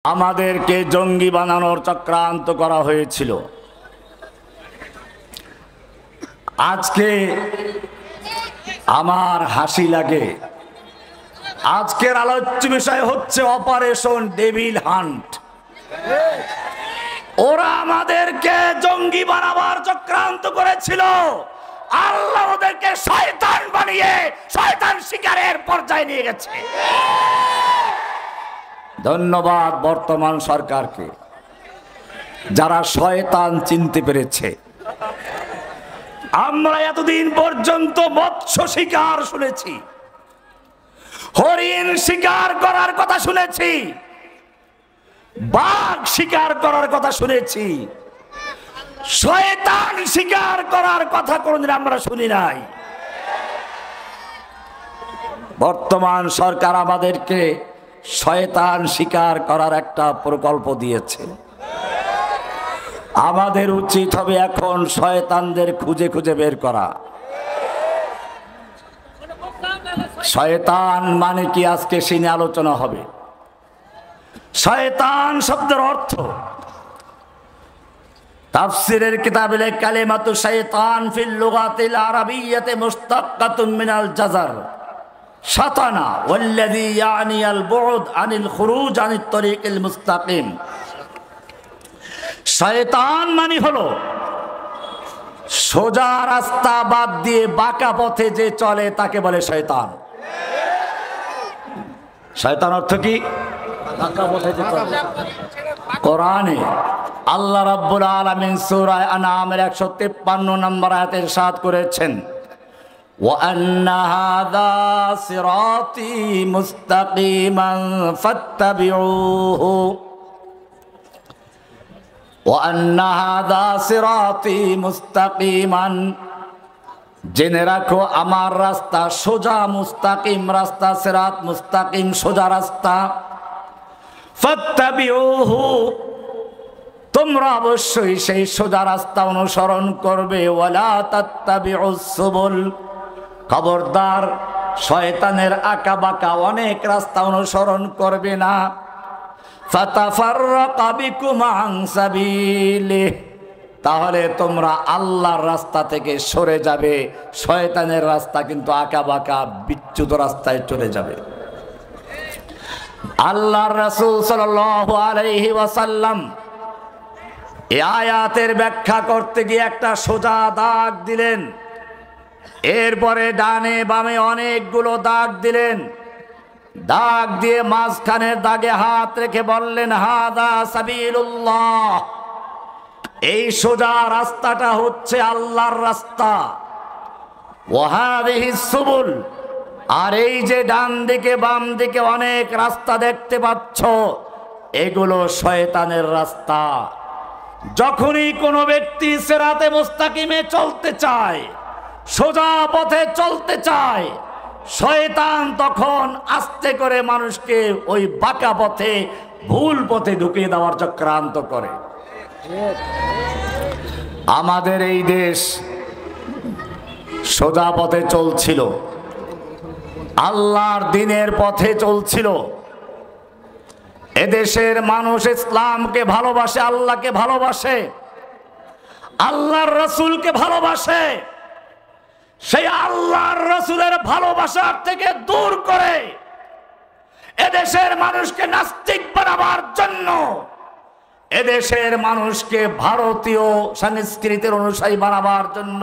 আমাদেরকে জঙ্গি বানানোর চক্রান্ত করা হয়েছিল। আজকে আমার হাসি লাগে। আজকের আলোচ্য বিষয় হচ্ছে অপারেশন ডেভিল হান্ট। ওরা আমাদেরকে জঙ্গি বানাবার চক্রান্ত করেছিল। আল্লাহ ওদেরকে শয়তান বানিয়ে শয়তান শিকারের পর্যায়ে নিয়ে গেছে। ধন্যবাদ বর্তমান সরকারকে, যারা শয়তান চিনতে পেরেছে। আমরা এতদিন পর্যন্ত মৎস্য শিকার শুনেছি, হরিণ শিকার করার কথা শুনেছি, বাঘ শিকার করার কথা শুনেছি, শয়তান শিকার করার কথা কোনদিন আমরা শুনি নাই। বর্তমান সরকার আমাদেরকে শয়তান শিকার করার একটা প্রকল্প দিয়েছে। আমাদের উচিত হবে এখন শয়তানদের খুঁজে খুঁজে বের করা। শয়তান মানে কি আজকে সিনে আলোচনা হবে। শয়তান শব্দের অর্থ তাফসীরের কিতাবে কালিমাতু শাইতান ফিল লুগাতিল আরাবিয়্যাতি মুশতাক্কাতুন মিনাল জাযার শাতানা ওয়াল্লাযী ইয়ানি আল বু'দ আনিল খুরুজ আনিত তরিকিল মুস্তাকিম। শয়তান মানে হলো সোজা রাস্তা বাদ দিয়ে বাঁকা পথে যে চলে তাকে বলে শয়তান। শয়তান অর্থ কি? বাঁকা পথে যে চলে। কোরআনে আল্লাহ রাব্বুল আলামিন সূরা আনআমের 153 নম্বর আয়াতে ইরশাদ করেছেন, ওয়া আন্না হাযা সিরাতী মুস্তাকিমান ফাত্তাবিউহু ওয়া আন্না হাযা সিরাতী মুস্তাকিমান। জেনে রাখো আমার রাস্তা সোজা, মুস্তাকিম রাস্তা, সিরাত মুস্তাকিম সোজা রাস্তা। ফাত্তাবিউহু, তোমরা অবশ্যই সেই সোজা রাস্তা অনুসরণ করবে। ওয়ালা তাত্তাবিউস সুবুল, খবরদার শয়তানের আঁকা বাঁকা অনেক রাস্তা অনুসরণ করবে না। ফাতাফাররাকা বিকুম আন সাবিলিহি, তাহলে তোমরা আল্লাহর রাস্তা থেকে সরে যাবে। শয়তানের রাস্তা কিন্তু আঁকা বাঁকা বিচ্যুত রাস্তায় চলে যাবে। আল্লাহর রাসূল সাল্লাল্লাহু আলাইহি ওয়াসাল্লাম এই আয়াতের ব্যাখ্যা করতে গিয়ে একটা সোজা দাগ দিলেন, এরপরে ডানে বামে অনেকগুলো দাগ দিলেন। দাগ দিয়ে মাঝখানের দাগে হাত রেখে বললেন, হাদা সাবিলুল্লাহ, এই সোজা রাস্তাটা হচ্ছে আল্লাহর রাস্তা। ওয়া হাযিহিস সুবুল, আর এই যে ডান দিকে বাম দিকে অনেক রাস্তা দেখতে পাচ্ছ, এগুলো শয়তানের রাস্তা। যখনই কোনো ব্যক্তি সিরাতে মুস্তাকিমে চলতে চায়, সোজা পথে চলতে চায়, শয়তান তখন আস্তে করে মানুষকে ওই বাঁকা পথে, ভুল পথে ঢুকিয়ে দেওয়ার চক্রান্ত করে। আমাদের এই দেশ সোজা পথে চলছিল, আল্লাহর দ্বীনের পথে চলছিল। এদেশের মানুষ ইসলামকে ভালোবাসে, আল্লাহকে ভালোবাসে, আল্লাহর রাসূলকে ভালোবাসে। সেই আল্লাহর রাসূলের ভালোবাসার থেকে দূর করে এদেশের মানুষকে নাস্তিক বানাবার জন্য, এদেশের মানুষকে ভারতীয় সংস্কৃতির অনুসারী বানাবার জন্য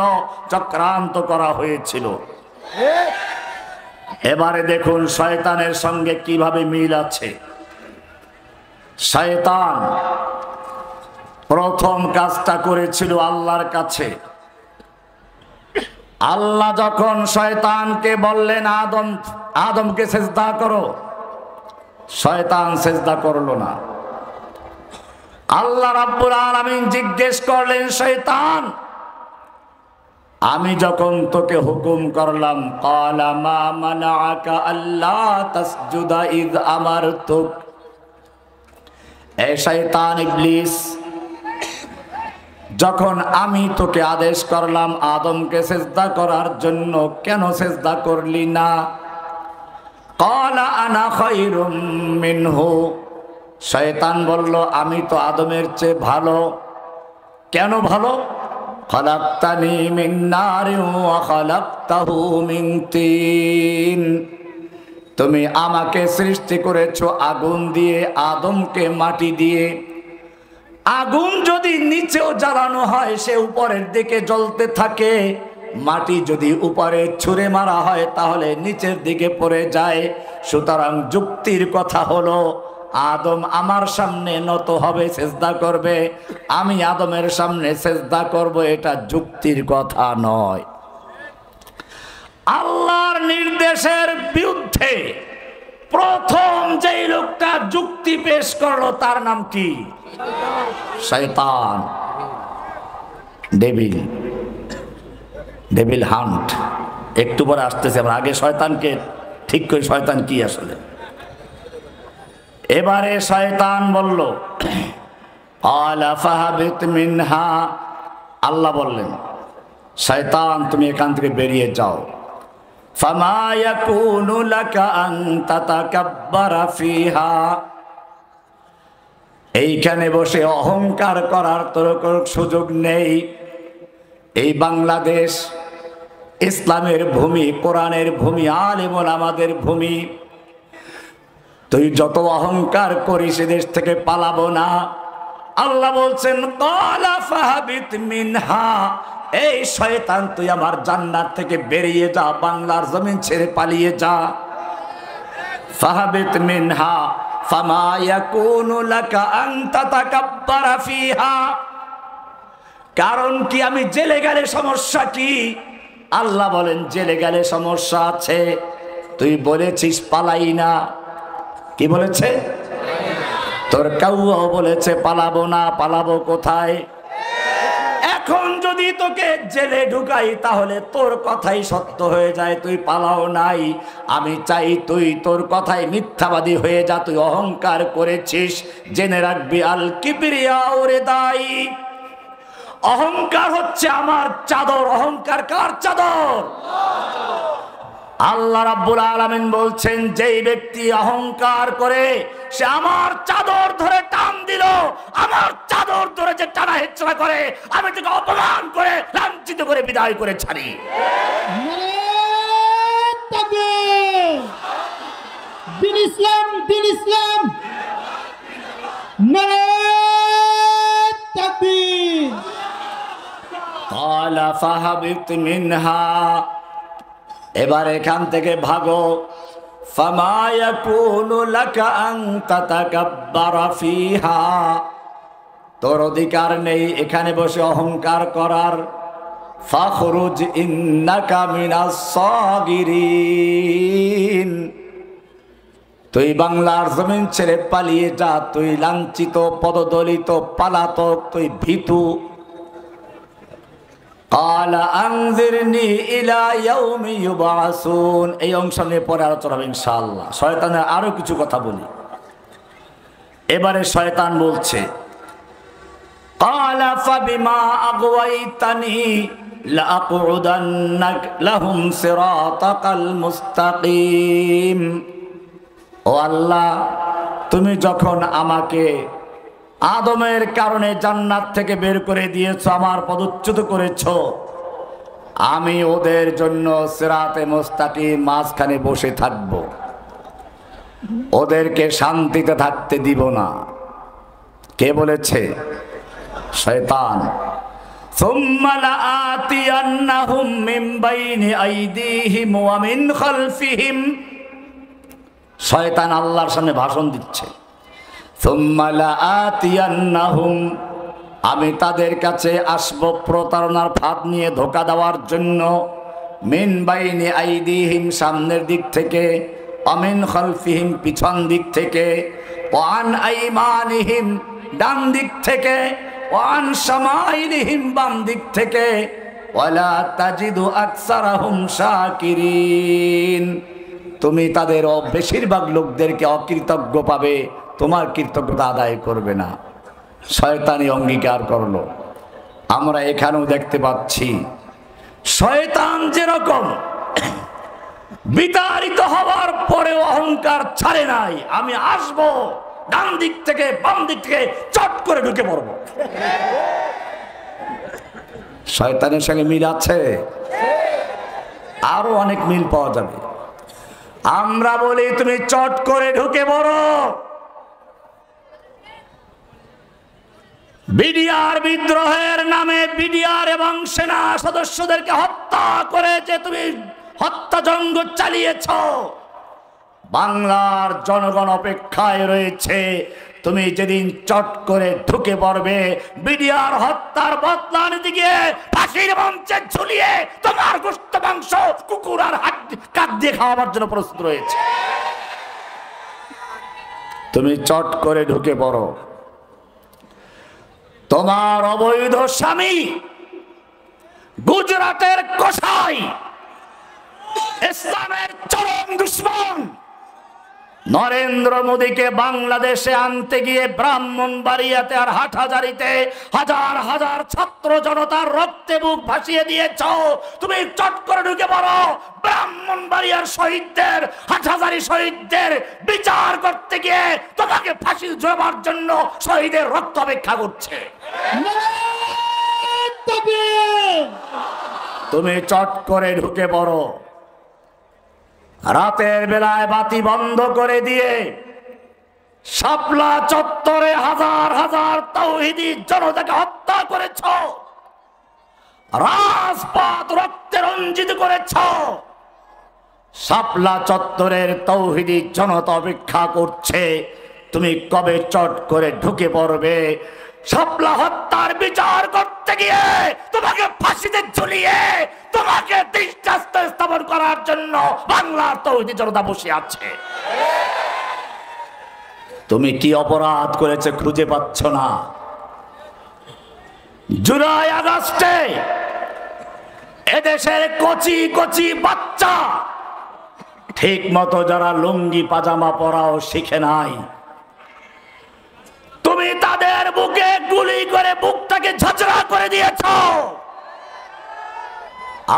চক্রান্ত করা হয়েছিল। এবারে দেখুন শয়তানের সঙ্গে কিভাবে মিল আছে। শয়তান প্রথম কাজটা করেছিল আল্লাহর কাছে। আল্লাহ যখন শয়তানকে বললেন আদমকে সিজদা করো, শয়তান সিজদা করলো না। আল্লাহ রাব্বুল আলামিন জিজ্ঞেস করলেন, শয়তান আমি যখন তোকে হুকুম করলাম, ক্বালা মা মানাআকা আল্লা তাসজুদা ইয আমারতুক, এ শয়তান ইবলিস, যখন আমি তোকে আদেশ করলাম আদমকে সিজদা করার জন্য, কেন সিজদা করলি না? ক্বালা আনা খায়রুম মিনহু, শয়তান বলল, আমি তো আদমের চেয়ে ভালো। কেন ভালো? খালাকতানি মিন নারিন ওয়া খালাকতাহু মিন তিন। তুমি আমাকে সৃষ্টি করেছো আগুন দিয়ে, আদমকে মাটি দিয়ে। আগুন যদি নিচেও জ্বালানো হয় সে উপরের দিকে জ্বলতে থাকে, মাটি যদি উপরে ছুঁড়ে মারা হয় তাহলে নিচের দিকে পড়ে যায়। সুতরাং যুক্তির কথা হলো, আদম আমার সামনে নত হবে, সেজদা করবে, আমি আদমের সামনে সেজদা করব, এটা যুক্তির কথা নয়। আল্লাহর নির্দেশের বিরুদ্ধে প্রথম যেই লোকটা যুক্তি পেশ করলো তার নাম কি? শয়তান, ডেভিল, ডেভিল হান্ট। একটু পরে আসতেছে, আমরা আগে শয়তানকে ঠিক করি, শয়তান কি আসলে। এবারে শয়তান বলল, আলা ফাহাবিত মিনহা, আল্লাহ বললেন, শয়তান তুমি এখান থেকে বেরিয়ে যাও। ফামা ইয়াকুনু লাকা আন তাতাকাব্বারা ফিহা, এইখানে বসে অহংকার করার তোর কোনো সুযোগ নেই। এই বাংলাদেশ ইসলামের ভূমি, কোরআনের ভূমি, আলেম ওলামাদের ভূমি। তুই যত অহংকার করিস দেশ থেকে পালাবো না। আল্লাহ বলছেন, ক্বালা ফাহাবিত মিনহা, এই শয়তান তুই আমার জান্নাত থেকে বেরিয়ে যা, বাংলার জমিন ছেড়ে পালিয়ে যা। ফাহাবিত মিনহা ফামা ইয়াকুনু লাকা আন তাতাকাব্বারা ফিহা, কারণ কি আমি জেলে গেলে সমস্যা কি? আল্লাহ বলেন, জেলে গেলে সমস্যা আছে। তুই বলেছিস পালাই না, কি বলেছে? তোর কাউও বলেছে পালাবো না, পালাবো কোথায়? এখন যদি তোকে জেলে ঢুকাই তাহলে তোর কথাই সত্য হয়ে যায়, তুই পালাও নাই। আমি চাই তুই তোর কথাই মিথ্যাবাদী হয়ে যা, তুই অহংকার করেছিস। জেনে রাখবি, আল কিবরিয়া রিদাই, অহংকার হচ্ছে আমার চাদর। অহংকার কার চাদর? আল্লাহ রাব্বুল আলামিন বলছেন, যেই ব্যক্তি অহংকার করে সে আমার চাদর ধরে টান দিল। আমার চাদর ধরে যে টানা হেচড়া করে, আমি তাকে অপমান করে লাঞ্ছিত করে বিদায় করে ছাড়ি। দিন ইসলাম, দিন ইসলাম, তাকবীর। ক্বালা ফাহাবিত মিনহা, এবার এখান থেকে ভাগো। ফামা ইয়াকুনু লাকা আন তাতাকাব্বারা ফিহা, তোর অধিকার নেই এখানে বসে অহংকার করার। ফাখরুজ ইন্নাকা মিনাস সাগিরিন, তুই বাংলার জমিন ছেড়ে পালিয়ে যা। তুই লাঞ্ছিত, পদদলিত, পালাতক, তুই ভীতু। ক্বালা আনজিরনি ইলা ইয়াউমি ইউবআসুন, এই অংশ নিয়ে পরে আলোচনা হবে ইনশাআল্লাহ। শয়তানের আরো কিছু কথা বলি। এবারে শয়তান বলছে, ক্বালা ফাবিমা আগওয়াইতানি লাআকউদান্না লাহুম সিরাতাকাল মুস্তাকিম। ও আল্লাহ, তুমি যখন আমাকে আদমের কারণে জান্নাত থেকে বের করে দিয়েছো, আমার পদচ্যুত করেছো, আমি ওদের জন্য সিরাতে মুস্তাকিম মাঝখানে বসে থাকব, ওদেরকে শান্তিতে থাকতে দিব না। কে বলেছে? শয়তান। সুম্মা লাআতিয়ান্নাহুম মিন বাইনি আইদিহিম ওয়া মিন খালফিহিম, শয়তান আল্লাহর সামনে ভাষণ দিচ্ছে। সুম্মা লাআতিয়ান্নাহুম, আমি তাদের কাছে আসব প্রতারণার ফাঁদ নিয়ে ধোঁকা দেওয়ার জন্য। মিন বাইনি আইদিহিম, সামনের দিক থেকে, অমিন খালফিহিম, পিছন দিক থেকে, ওয়ান আইমানিহিম, ডান দিক থেকে, ওয়ান শামাইলিহিম, বাম দিক থেকে, ওয়ালা তাজিদু আকসারাহুম শাকিরিন, তুমি তাদের বেশিরভাগ লোকদেরকে অকৃতজ্ঞ পাবে, তোমার কৃতজ্ঞতা আদায় করবে না। শয়তানি অঙ্গীকার করলো। আমরা এখানেও দেখতে পাচ্ছি শয়তান যেরকম বিতাড়িত হওয়ার পরে অহংকার ছাড়ে নাই। আমি আসব, ডান দিক থেকে বাম দিক থেকে চট করে ঢুকে পড়বো। শয়তানের সঙ্গে মিল আছে, আরো অনেক মিল পাওয়া যাবে। আমরা বলি তুমি চট করে ঢুকে পড়ো। বিডিআর বিদ্রোহের নামে বিডিআর এবং সেনা সদস্যদেরকে হত্যা করে যে তুমি হত্যাযজ্ঞ চালিয়েছ, বাংলার জনগণ অপেক্ষায় রয়েছে তুমি যেদিন চট করে ঢুকে পড়বে বিডিআর হত্যার বদলা নিতে গিয়ে ফাঁসির মঞ্চে ঝুলিয়ে তোমার গোশত মাংস কুকুর আর কাক দিয়ে খাওয়াবার জন্য প্রস্তুত রয়েছে। তুমি চট করে ঢুকে পড়ো। তোমার অবৈধ স্বামী গুজরাটের কসাই, ইসলামের চরম দুশমন, নরেন্দ্র মোদীকে বাংলাদেশে আনতে গিয়ে ব্রাহ্মণবাড়িয়াতে আর হাটহাজারিতে হাজার হাজার ছাত্র জনতার রক্তে বুক ভাসিয়ে দিয়েছ। তুমি চট করে ঢুকে পড়ো। ব্রাহ্মণবাড়িয়ার শহীদদের, হাটহাজারি শহীদদের বিচার করতে গিয়ে তোমাকে ফাঁসি ঝোলাবার জন্য শহীদের রক্ত অপেক্ষা করছে। তুমি চট করে ঢুকে পড়ো। রাতের বেলায় বাতি বন্ধ করে দিয়ে শাপলা চত্বরে হাজার হাজার তাওহীদি জনতাকে হত্যা করেছ, রাজপথ রক্তে রঞ্জিত করেছ। শাপলা চত্বরের তাওহীদি জনতা অপেক্ষা করছে তুমি কবে চট করে ঢুকে পড়বে। শাপলা হত্যার বিচার করতে গিয়ে তোমাকে ফাঁসিতে ঝুলিয়ে তোমাকে দৃষ্টান্ত স্থাপন করার জন্য বাংলার তাওহীদি জনতা বসে আছে। তুমি কি অপরাধ করেছে খুঁজে পাচ্ছ না। জুলাই আগস্টে এদেশের কচি কচি বাচ্চা ঠিক মতো যারা লুঙ্গি পাজামা পরাও শিখে নাই, তুমি তাদের বুকে গুলি করে বুকটাকে ঝাঁঝরা করে দিয়েছ।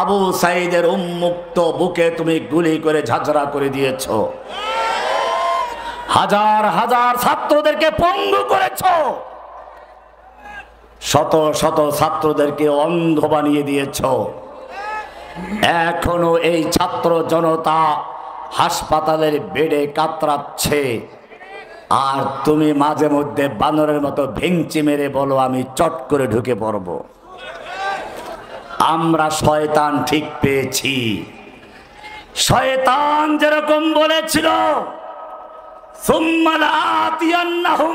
আবু সাইদের উন্মুক্ত বুকে তুমি গুলি করে ঝাঁঝরা করে দিয়েছ। হাজার হাজার ছাত্রদেরকে পঙ্গু করেছ। শত শত ছাত্রদেরকে অন্ধ বানিয়ে দিয়েছ। এখনো এই ছাত্র জনতা হাসপাতালের বেডে কাতরাচ্ছে, আর তুমি মাঝে মধ্যে বানরের মতো ভেঙচি মেরে বলো আমি চট করে ঢুকে পড়ব। আমরা শয়তান ঠিক পেয়েছি। শয়তান যেরকম বলেছিল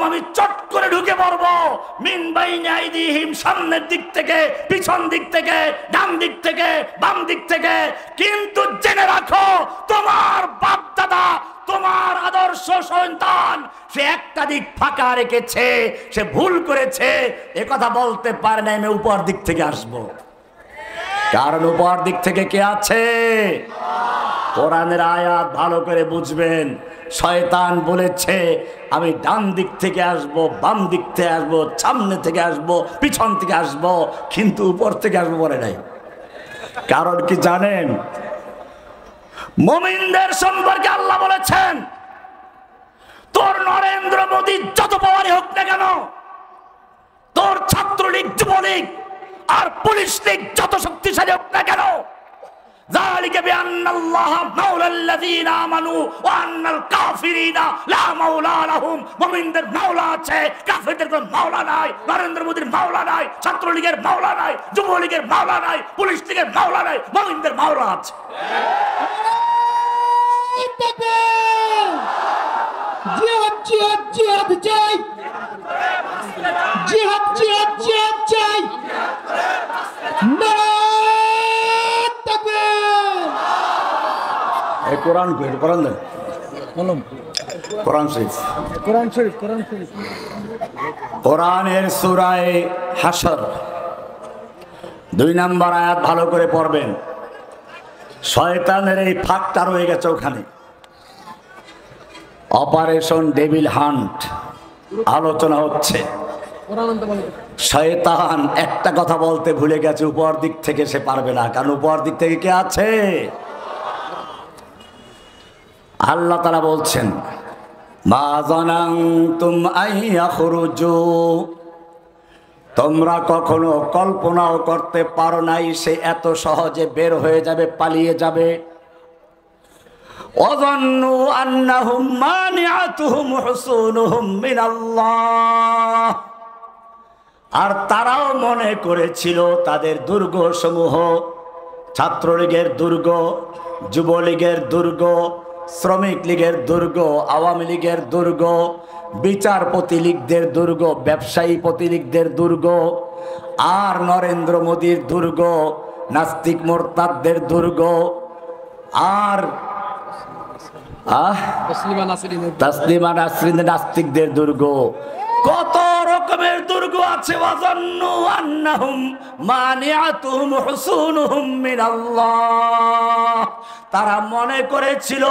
আমি চট করে ঢুকে পড়বো মিন বাইনি আইদিহিম, সামনের দিক থেকে, পিছন দিক থেকে, ডান দিক থেকে, বাম দিক থেকে। কিন্তু জেনে রাখো তোমার বাপ দাদা, তোমার আদর্শ সন্তান সে একটা দিক ফাঁকা রেখেছে, সে ভুল করেছে। এ কথা বলতে পারে না আমি উপর দিক থেকে আসবো, কারণ উপর দিক থেকে কে আছে? কোরআনের আয়াত ভালো করে বুঝবেন। শয়তান বলেছে আমি ডান দিক থেকে আসবো, বাম দিক থেকে আসবো, সামনে থেকে আসবো, পিছন থেকে আসবো, কিন্তু উপর থেকে আসবো বলে নাই। কারণ কি জানেন? মুমিনদের সম্পর্কে আল্লাহ বলেছেন তোর নরেন্দ্র মোদী যত পাওয়ারই হোক না কেন, তোর ছাত্রলীগ, যুবলীগ আর পুলিশ লীগ যত শক্তিশালী হোক না কেন, যালিকা বিআন্নাল্লাহা মাওলাল্লাযীনা আমানু ওয়া আন্নাল কাফিরিনা লা মাওলা লাহুম। মুমিনদের মাওলা আছে, কাফিরদের কোনো মাওলা নাই। নরেন্দ্র মোদীর মাওলা নাই, ছাত্রলীগের মাওলা নাই, যুবলীগের মাওলা নাই, পুলিশ লীগের মাওলা নাই, মুমিনদের মাওলা আছে। জিহাদ জিহাদ জিহাদ চাই, জিহাদ জিহাদ জিহাদ চাই। কোরআন কোরআন দেন, কোরআন শরীফ, কোরআন শরীফ, কোরআন শরীফ। কোরআনের সূরা হাশর 2 নম্বর আয়াত ভালো করে পড়বেন। শয়তানের এই ফাঁকটা রয়ে গেছে ওখানে। অপারেশন ডেভিল হান্ট আলোচনা হচ্ছে। শয়তান একটা কথা বলতে ভুলে গেছে, উপর দিক থেকে সে পারবে না, কারণ উপর দিক থেকে কে আছে? আল্লাহ তাআলা বলছেন মা যানানতুম আন ইয়াখরুজু, তোমরা কখনো কল্পনাও করতে পারো নাই সে এত সহজে বের হয়ে যাবে, পালিয়ে যাবে। ওয়াযান্নু আন্নাহুম মানিআতুহুম হুসুনুহুম মিনাল্লাহ, আর তারাও মনে করেছিল তাদের দুর্গ সমূহ, ছাত্রলীগের দুর্গ, যুবলীগের দুর্গ, শ্রমিক লীগের দুর্গ, আওয়ামী লীগের দুর্গ, বিচারপতি লীগদের দুর্গ, ব্যবসায়ী প্রতিলীগদের দুর্গ, আর নরেন্দ্র মোদীর দুর্গ, নাস্তিক মোরতাদদের দুর্গ, আর তাসলিমা নাসরিন নাস্তিকদের দুর্গ, কত রকমের দুর্গ আছে। ওয়াজান্নু আন্নাহুম মানিআতুহুম হুসুনুহুম মিনাল্লাহ, তারা মনে করেছিল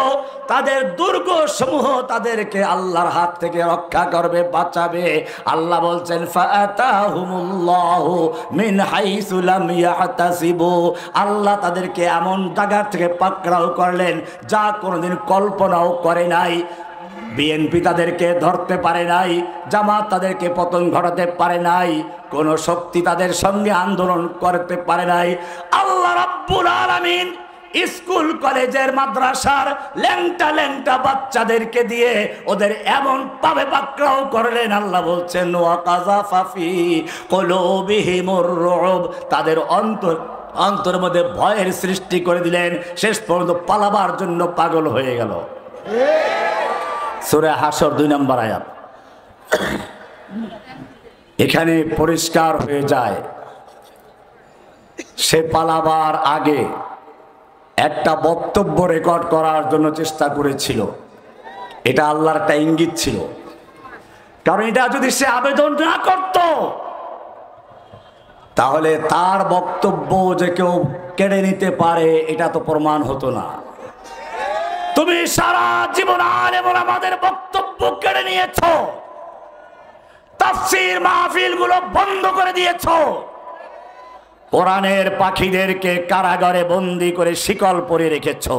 তাদের দুর্গ সমূহ তাদেরকে আল্লাহর হাত থেকে রক্ষা করবে, বাঁচাবে। আল্লাহ বলছেন ফাআতাহুমুল্লাহু মিন হাইসু লাম ইয়াহতাসিবু, আল্লাহ তাদেরকে এমন জায়গা থেকে পাকড়াও করলেন যা কোনোদিন কল্পনাও করে নাই। বিএনপি তাদেরকে ধরতে পারে নাই, জামাত তাদেরকে পতন ঘটাতে পারে নাই, কোন শক্তি তাদের সঙ্গে আন্দোলন করতে পারে নাই। আল্লাহ রাব্বুল আলামিন স্কুল কলেজের মাদ্রাসার ল্যাংটা ল্যাংটা বাচ্চাদেরকে দিয়ে ওদের এমন পাবে পাকড়াও করলেন, আল্লাহ বলছেন ওয়া কাযাফা ফি কুলুবিহিমুর রুব, তাদের অন্তর মধ্যে ভয়ের সৃষ্টি করে দিলেন, শেষ পর্যন্ত পালাবার জন্য পাগল হয়ে গেল। সূরা হাশর 2 নম্বর আয়াত। এখানে পরিষ্কার হয়ে যায় সে পালাবার আগে একটা বক্তব্য রেকর্ড করার জন্য চেষ্টা করেছিল। এটা আল্লাহর একটা ইঙ্গিত ছিল, কারণ এটা যদি সে আবেদন না করত তাহলে তার বক্তব্য যে কেউ কেড়ে নিতে পারে এটা তো প্রমাণ হতো না। তুমি সারা জীবন আলেম ওলামাদের বক্তব্য কেড়ে নিয়েছো, তাফসীর মাহফিল গুলো বন্ধ করে দিয়েছো, কোরআনের পাখিদেরকে কারাগারে বন্দী করে শিকল পরে রেখেছো,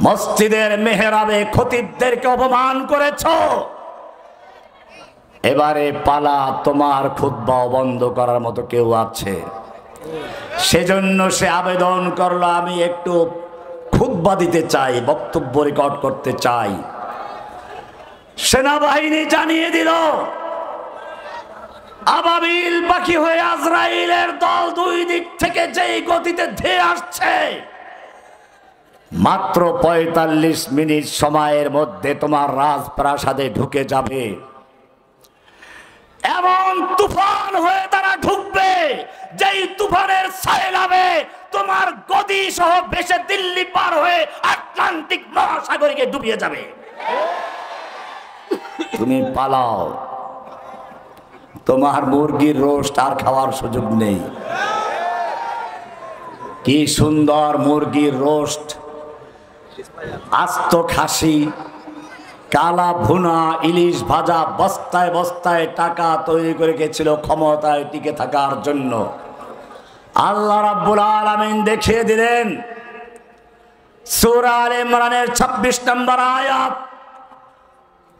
মসজিদের মেহরাবে খতিবদেরকে অপমান করেছো। এবারে পালা তোমার খুতবা বন্ধ করার মতো কেউ আছে? সেজন্য সে আবেদন করলো, আমি একটু খুতবা দিতে চাই, বক্তব্য রেকর্ড করতে চাই। সেনাবাহিনী জানিয়ে দিল আবাবিল পাখি হয়ে আজরাইলের দল দুই দিক থেকে যেই গতিতে ধেয়ে আসছে, মাত্র ৪৫ মিনিট সময়ের মধ্যে তোমার রাজপ্রাসাদে ঢুকে যাবে। এমন তুফান হয়ে তারা ঢুকবে যেই তুফানের সাইলাবে তোমার গদি সহ ভেসে দিল্লি পার হয়ে আটলান্টিক মহাসাগরকে ডুবিয়ে যাবে। তুমি পালাও, তোমার মুরগির রোস্ট আর খাওয়ার সুযোগ নেই। কি সুন্দর মুরগির রোস্ট, আস্ত খাসি, কালা ভুনা, ইলিশ ভাজা, বস্তায় বস্তায় টাকা তৈরি করে গেছিল ক্ষমতায় টিকে থাকার জন্য। আল্লাহ রাব্বুল আলামিন দেখিয়ে দিলেন সূরা আলে ইমরানের ২৬ নম্বর আয়াত,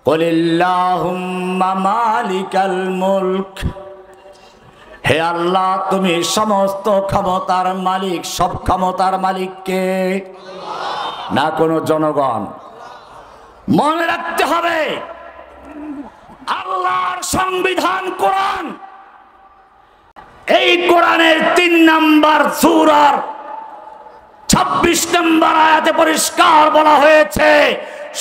কুলিল্লাহুম্মা মালিকাল মুলক, হে আল্লাহ তুমি সমস্ত ক্ষমতার মালিক। সব ক্ষমতার মালিক কে? না কোনো জনগণ। মনে রাখতে হবে আল্লাহর সংবিধান কোরআন। এই কোরআনের ৩ নম্বর সূরার ২৬ নম্বর আয়াতে পরিষ্কার বলা হয়েছে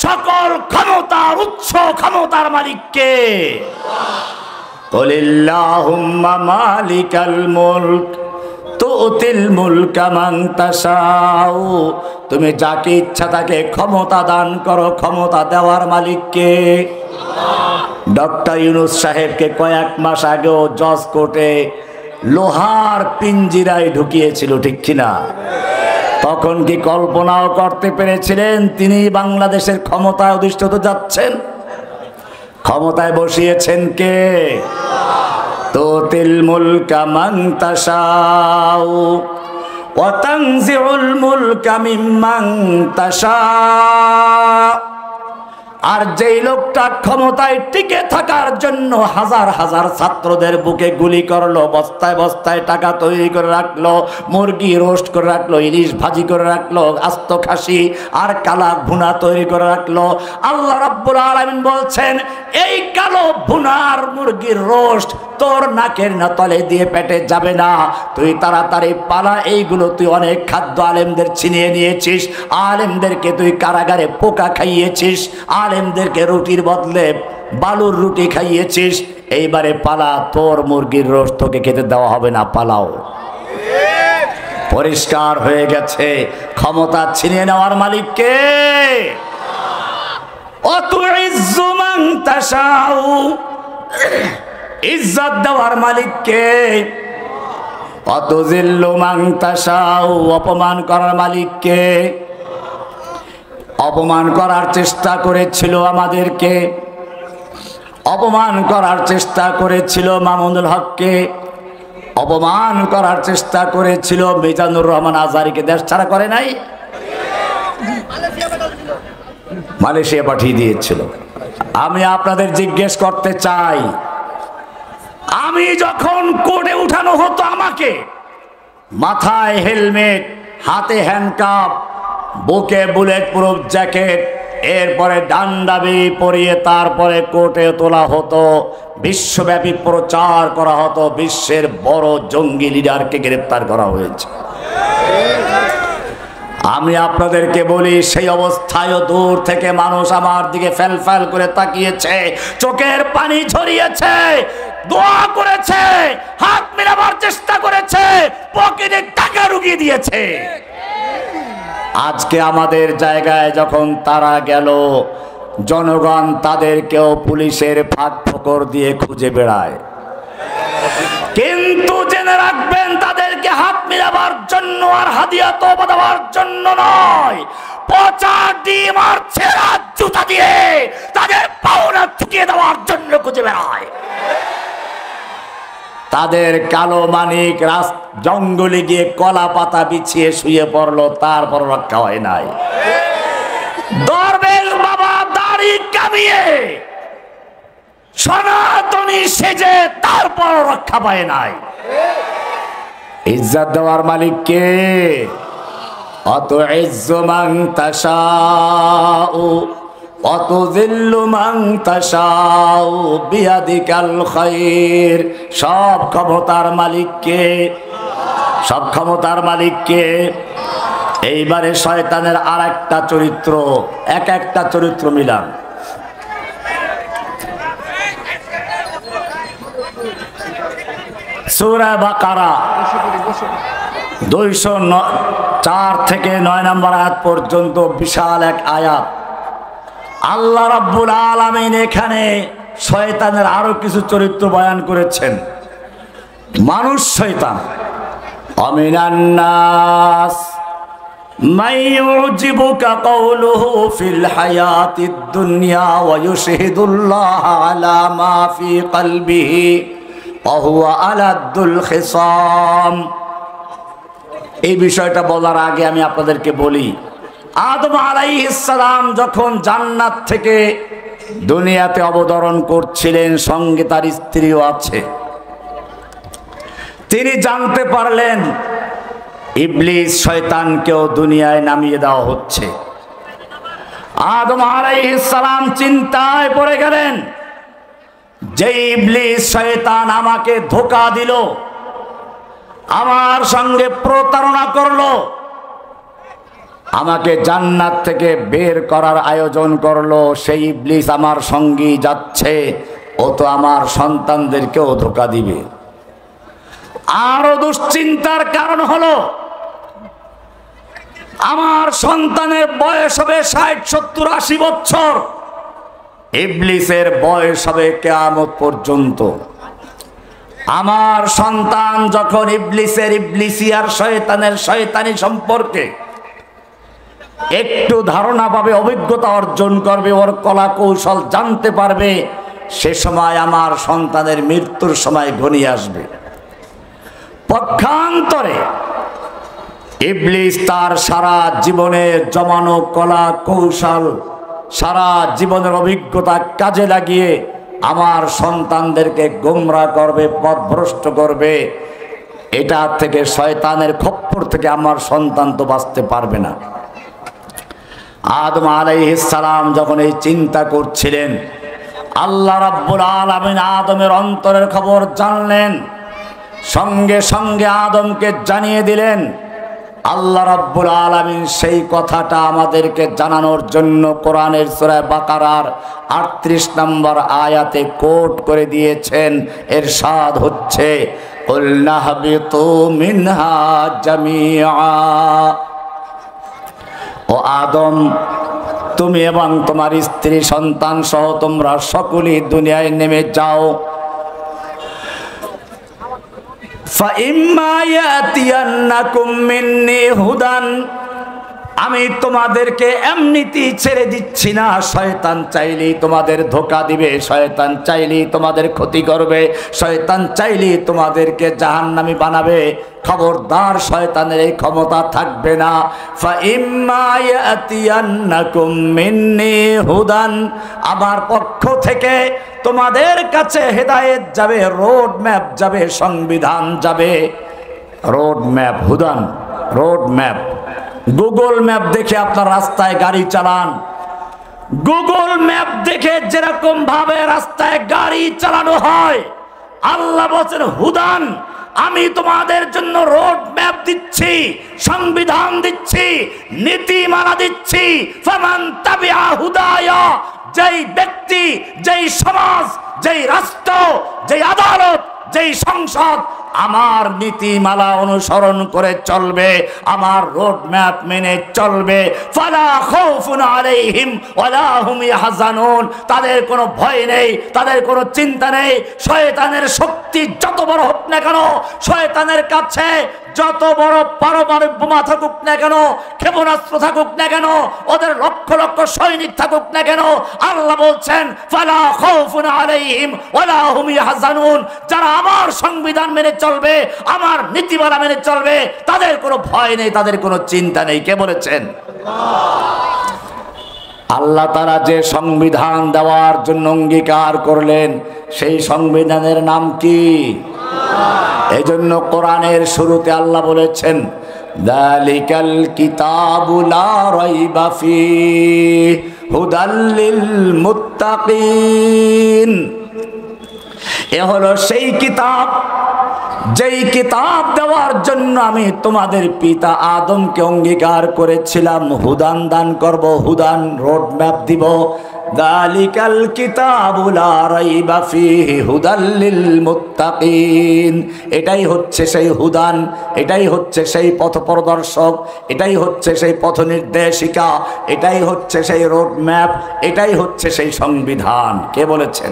সকল ক্ষমতার উৎস, ক্ষমতার মালিক কে? কুলিল্লাহুম্মা মালিকাল মুলক তুতিল মুলকা মান তাশাউ, তুমি যাকে ইচ্ছা তাকে ক্ষমতা দান করো। ক্ষমতা দেওয়ার মালিক কে? ডক্টর ইউনূস সাহেবকে কয়েক মাস আগেও জজ কোর্টে লোহার পিঞ্জিরায় ঢুকিয়েছিল, ঠিক কিনা? তখন কি কল্পনাও করতে পেরেছিলেন তিনি বাংলাদেশের ক্ষমতায় অধিষ্ঠিত যাচ্ছেন? ক্ষমতায় বসিয়েছেন কে? তুতিল মুলকা মান তাশাউ ওয়া তানজিউল মুলকা মিম্মান তাশা, আর যেই লোকটা ক্ষমতায় টিকে থাকার জন্য হাজার হাজার ছাত্রদের বুকে গুলি করলো, বস্তায় বস্তায় টাকা তৈরি করে রাখলো, মুরগি রোস্ট করে রাখলো, ইলিশ ভাজি করে রাখলো, আস্ত খাসি আর কালা ভুনা তৈরি করে রাখলো, আল্লাহ রাব্বুল আলামিন বলছেন এই কালো ভুনার মুরগির রোস্ট তোর নাকের না তলে দিয়ে পেটে যাবে না, তুই তাড়াতাড়ি পালা। এইগুলো তুই অনেক খাদ্য আলেমদের ছিনিয়ে নিয়েছিস, আলেমদেরকে তুই কারাগারে পোকা খাইয়েছিস, আলেমদেরকে রুটির বদলে বালুর রুটি খাইয়েছিস, এইবারে পালা, তোর মুরগির রোস্ট তোকে খেতে দেওয়া হবে না, পালাও। পরিষ্কার হয়ে গেছে ক্ষমতা ছিনিয়ে নেওয়ার মালিক কে। অতুইজ্জু মান তাশাউ, ইজ্জত দেওয়ার মালিক কে। অতুজিল্লু মান তাশাউ, অপমান করার মালিক কে। অপমান করার চেষ্টা করেছিল আমাদেরকে, অপমান করার চেষ্টা করেছিল মামুনুল হককে, অপমান করার চেষ্টা করেছিল মিজানুর রহমান আজহারীকে, দেশ ছাড়া করে নাই, মালয়েশিয়া পাঠিয়ে দিয়েছিল। আমি আপনাদের জিজ্ঞেস করতে চাই, আমি যখন কোর্টে উঠানো হতো আমাকে, মাথায় হেলমেট, হাতে হ্যান্ডকাপ, বুকে বুলেট প্রুফ জ্যাকেট, এরপরে ডান্ডাবি পরিয়ে তারপরে কোর্টে তোলা হতো, বিশ্বব্যাপী প্রচার করা হতো বিশ্বের বড় জঙ্গি লিডারকে গ্রেফতার করা হয়েছে। আমি আপনাদেরকে বলি, সেই অবস্থায়ও দূর থেকে মানুষ আমার দিকে ফেল ফেল করে তাকিয়েছে, চোখের পানি ঝরিয়েছে, দোয়া করেছে, হাত মেলাবার চেষ্টা করেছে, পকেটে টাকা ঢুকিয়ে দিয়েছে। আজকে আমাদের জায়গায় যখন তারা গেল, জনগণ তাদেরকেও পুলিশের ফাঁক ফোকর দিয়ে খুঁজে বেড়ায়। কিন্তু জেনে রাখবেন, তাদেরকে হাত মিলাবার জন্য আর হাদিয়া তওবা দেওয়ার জন্য নয়, পচা ডিম আর ছেঁড়া জুতা দিয়ে তাদের পাওনা ঠুকিয়ে দেওয়ার জন্য খুঁজে বেড়ায়। তাদের কালো মানিক জঙ্গলে গিয়ে কলা পাতা বিছিয়ে শুয়ে পড়লো, তারপর রক্ষা হয় নাই। দরবেশ বাবা দাড়ি কামিয়ে সনাতনী সেজে তারপর রক্ষা পায় নাই। ইজ্জত দেওয়ার মালিক কে। অতুইজ্জু মান তাশাউ অতুযিল্লু মান তাশাউ বিয়াদিকাল খায়র। সব ক্ষমতার মালিক কে, সব ক্ষমতার মালিক কে। এইবারে শয়তানের আর একটা চরিত্র, এক একটা চরিত্র মিলান। সূরা বাকারা 204 থেকে 9 নম্বর আয়াত পর্যন্ত বিশাল এক আয়াত। আল্লাহ রাব্বুল আলামিন এখানে শয়তানের আরো কিছু চরিত্র বয়ান করেছেন। মানুষ শয়তান। আমিনান নাস মাইয়ুজিবুকা কাওলুহু ফিল হায়াতিদ দুনিয়া ওয়া ইউশহিদুল্লাহ আলা মা ফি কলবিহি ওয়া হুয়া আলাদ্দুল খিসাম। এই বিষয়টা বলার আগে আমি আপনাদেরকে বলি, আদম আলাইহিস সালাম যখন জান্নাত থেকে দুনিয়াতে অবতরণ করছিলেন, সঙ্গে তার স্ত্রীও আছে, তিনি জানতে পারলেন ইবলিস শয়তানকেও দুনিয়ায় নামিয়ে দেওয়া হচ্ছে। আদম আলাইহিস সালাম চিন্তায় পড়ে গেলেন, যে ইবলিস শয়তান আমাকে ধোঁকা দিল, আমার সঙ্গে প্রতারণা করলো, আমাকে জান্নাত থেকে বের করার আয়োজন করলো, সেই ইবলিস আমার সঙ্গী যাচ্ছে, ও তো আমার সন্তানদেরকেও ধোঁকা দিবে। আরো দুশ্চিন্তার কারণ হলো, আমার সন্তানের বয়স হবে 60, 70, 80 বছর, ইবলিসের বয়স হবে কিয়ামত পর্যন্ত। আমার সন্তান যখন ইবলিসের ইবলিসি আর শয়তানের শয়তানি সম্পর্কে একটু ধারণা পাবে, অভিজ্ঞতা অর্জন করবে, ওর কলা কৌশল জানতে পারবে, সে সময় আমার সন্তানের মৃত্যুর সময় ঘনিয়ে আসবে। পক্ষান্তরে ইবলিস তার সারা জীবনের জমানো কলা কৌশল সারা জীবনের অভিজ্ঞতা কাজে লাগিয়ে আমার সন্তানদেরকে গোমরাহ করবে, পথভ্রষ্ট করবে। এটা থেকে, শয়তানের খপ্পর থেকে আমার সন্তান তো বাঁচতে পারবে না। আদম আলাইহিস সালাম যখন এই চিন্তা করছিলেন, আল্লাহ রাব্বুল আলামিন আদমের অন্তরের খবর জানলেন। সঙ্গে সঙ্গে আদমকে জানিয়ে দিলেন। আল্লাহ রাব্বুল আলামিন সেই কথাটা আমাদেরকে জানানোর জন্য কোরআনের সূরা বাকারার 38 নম্বর আয়াতে কোট করে দিয়েছেন। ইরশাদ হচ্ছে, কুল নাহবিতু মিনহা জামিআ। ও আদম, তুমি এবং তোমার স্ত্রী সন্তান সহ তোমরা সকলেই দুনিয়ায় নেমে যাও। فَإِمَّا يَأْتِيَنَّكُم مِّنِّي هُدًى, আমি তোমাদেরকে এমনিতেই ছেড়ে দিচ্ছি না। শয়তান চাইলেই তোমাদের ধোঁকা দিবে, শয়তান চাইলেই তোমাদের ক্ষতি করবে, শয়তান চাইলেই তোমাদেরকে জাহান্নামী বানাবে। খবরদার, শয়তানের এই ক্ষমতা থাকবে না। فَإِمَّا يَأْتِيَنَّكُم مِّنِّي هُدًى, আমার পক্ষ থেকে তোমাদের কাছে হেদায়েত যাবে, রোড ম্যাপ যাবে, সংবিধান যাবে। রোড ম্যাপ, হুদান, রোড ম্যাপ। গুগল ম্যাপ দেখে আপনার রাস্তায় গাড়ি চালান। গুগল ম্যাপ দেখে যেরকম ভাবে রাস্তায় গাড়ি চালানো হয়, আল্লাহ বলেন হুদান, আমি তোমাদের জন্য রোড ম্যাপ দিচ্ছি, সংবিধান দিচ্ছি, নীতিমালা দিচ্ছি। ফামান তাবিআ হুদায়া, যেই ব্যক্তি, যেই সমাজ, যেই রাষ্ট্র, যেই আদালত, যেই সংসদ আমার নীতিমালা অনুসরণ করে চলবে, আমার রোড ম্যাপ মেনে চলবে, ফালা খাউফুন আলাইহিম ওয়ালা হুম ইয়াহজানুন, তাদের কোনো ভয় নেই, তাদের কোনো চিন্তা নেই। শয়তানের শক্তি যত বড় হোক না কেন, শয়তানের কাছে যত বড় পারমাণবিক বোমা থাকুক না কেন, ক্ষেপণাস্ত্র থাকুক না কেন, ওদের লক্ষ লক্ষ সৈনিক থাকুক না কেন, আল্লাহ বলছেন ফালা খাউফুন আলাইহিম ওয়ালা হুম ইয়াহজানুন, যারা আমার সংবিধান মেনে চলবে, আমার নীতিমালা মেনে চলবে, তাদের কোনো ভয় নেই, তাদের কোনো চিন্তা নেই। কে বলেছেন? আল্লাহ তাআলা যে সংবিধান দেওয়ার জন্য অঙ্গীকার করলেন, সেই সংবিধানের নাম কি? এজন্য কোরআনের শুরুতে আল্লাহ বলেছেন, যালিকাল কিতাবু লা রাইবা ফীহি হুদাল লিল মুত্তাকিন। এ হলো সেই কিতাব, যেই কিতাব দেওয়ার জন্য আমি তোমাদের পিতা আদমকে অঙ্গীকার করেছিলাম হুদান দান করব, হুদান রোড ম্যাপ দিব। যালিকাল কিতাবু লা রাইবা ফীহি হুদাল লিল মুত্তাকিন। এটাই হচ্ছে সেই হুদান, এটাই হচ্ছে সেই পথ প্রদর্শক, এটাই হচ্ছে সেই পথ নির্দেশিকা, এটাই হচ্ছে সেই রোড ম্যাপ, এটাই হচ্ছে সেই সংবিধান। কে বলেছেন?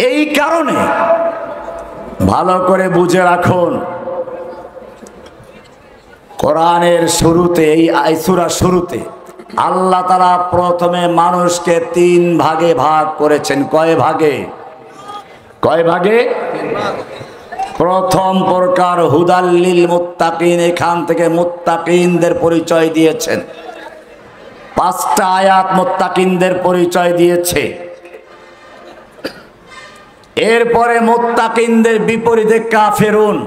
এই কারণে ভালো করে বুঝে রাখুন, কোরআনের শুরুতে, এই সূরার শুরুতে আল্লাহ তাআলা প্রথমে মানুষকে 3 ভাগে ভাগ করেছেন। কয় ভাগে? কয় ভাগে? প্রথম প্রকার হুদাল লিল মুত্তাকিন, এখান থেকে মুত্তাকিনদের পরিচয় দিয়েছেন। 5টা আয়াত মুত্তাকিনদের পরিচয় দিয়েছে। এরপরে মুত্তাকিনদের বিপরীতে কাফেরুন,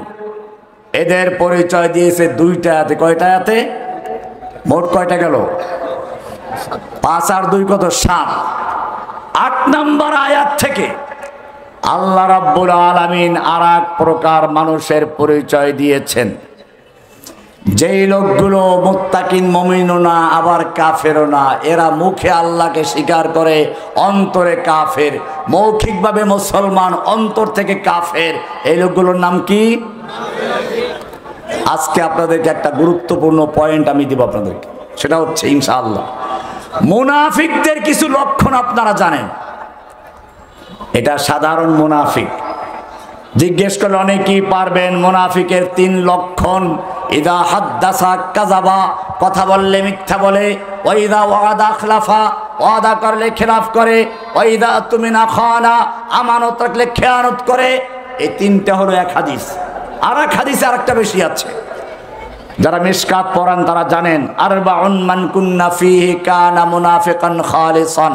এদের পরিচয় দিয়েছে 2টা আয়াতে। কয়টা আয়াতে? মোট কয়টা গেল? 5 আর 2 কত? 7। 8 নম্বর আয়াত থেকে আল্লাহ রাব্বুল আলামিন আরেক প্রকার মানুষের পরিচয় দিয়েছেন, যেই লোকগুলো মুত্তাকিন মুমিনও না আবার কাফেরও না, এরা মুখে আল্লাহকে স্বীকার করে, অন্তরে কাফের, মৌখিকভাবে মুসলমান, অন্তর থেকে কাফের। এই লোকগুলোর নাম কি? আজকে আপনাদেরকে একটা গুরুত্বপূর্ণ পয়েন্ট আমি দিব আপনাদেরকে, সেটা হচ্ছে ইনশাআল্লাহ মুনাফিকদের কিছু লক্ষণ আপনারা জানেন। এটা সাধারণ মুনাফিক, জিজ্ঞেস করলে অনেকেই পারবেন। মুনাফিকের 3 লক্ষণ: ইদা হাদ্দাসা কাযাবা, কথা বললে মিথ্যা বলে, ওয়া ইদা ওয়াদা আখলাফা, ওয়াদা করলে খেলাফ করে, ওয়া ইদা তুমিনা খানা, আমানত রাখলে খেয়ানত করে। এই 3টা হলো এক হাদিস। আর এক হাদিসে আরেকটা বেশি আছে। যারা মিশকাত পড়েন তারা জানেন, আরবাউন মান কুন্না ফীহি কানা মুনাফিকান খালিসান।